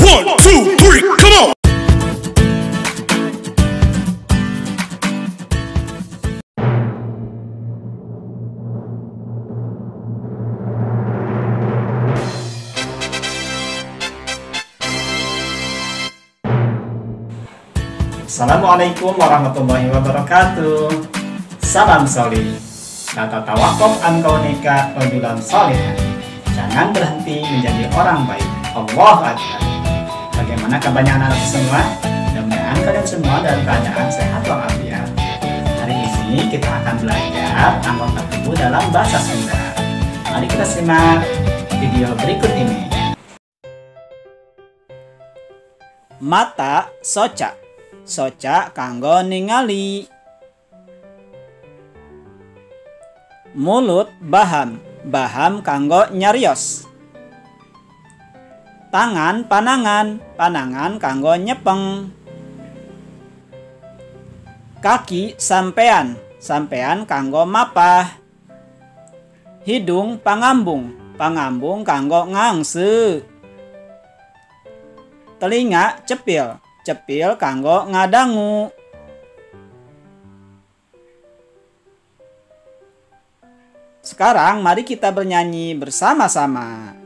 1, 2, 3, come on! Assalamualaikum warahmatullahi wabarakatuh. Salam sholih. La tatawaqaf an kaunika rajulan sholihan. Jangan berhenti menjadi orang baik. Allahu Akbar. Bagaimana kabarnya anak-anak semua? Mudah-mudahan kalian semua dalam keadaan sehat walafiat. Hari ini kita akan belajar anggota tubuh dalam bahasa Sunda. Mari kita simak video berikut ini. Mata soca. Soca kanggo ningali. Mulut baham. Baham kanggo nyarios. Tangan panangan. Panangan kanggo nyepeng. Kaki sampean. Sampean kanggo mapah. Hidung pangambung. Pangambung kanggo ngangse. Telinga cepil. Cepil kanggo ngadangu. Sekarang mari kita bernyanyi bersama-sama.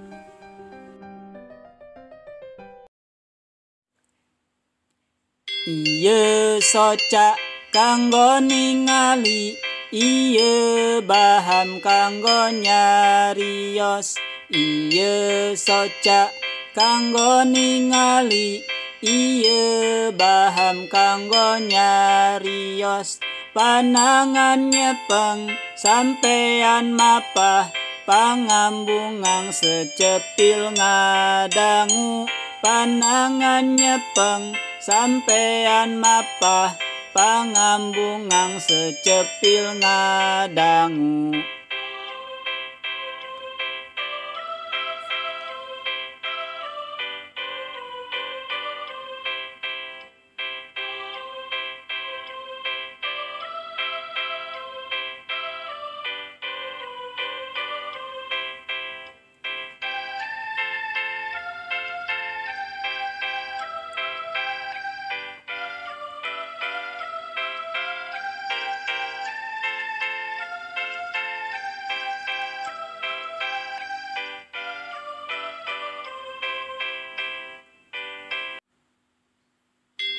Ieu soca kanggo ningali, ieu baham kanggo nyarios. Ieu soca kanggo ningali, ieu baham kanggo nyarios. Panangan nyepeng sampean mapah, pangambungang secepil ngadangu. Panangan nyepeng sampean mapah, pangambungang secepil ngadangu.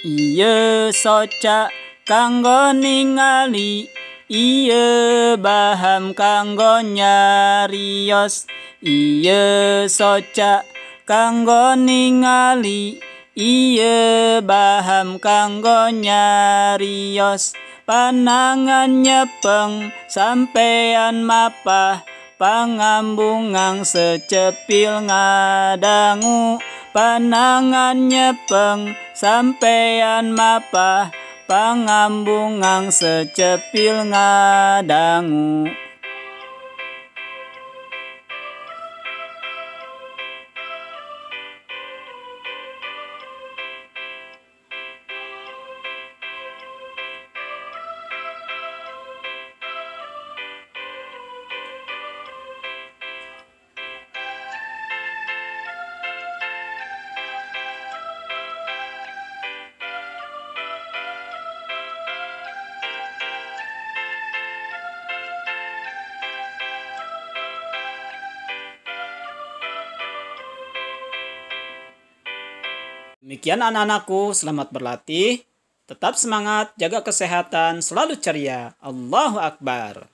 Ieu soca kanggo ningali, ieu baham kanggo nyarios. Ieu soca kanggo ningali, ieu baham kanggo nyarios. Panangan nyepeng sampean mapah, pangambungang secepil ngadangu. Panangan nyepeng sampean mapah, pangambungang secepil ngadangu. Demikian anak-anakku, selamat berlatih, tetap semangat, jaga kesehatan, selalu ceria. Allahu Akbar.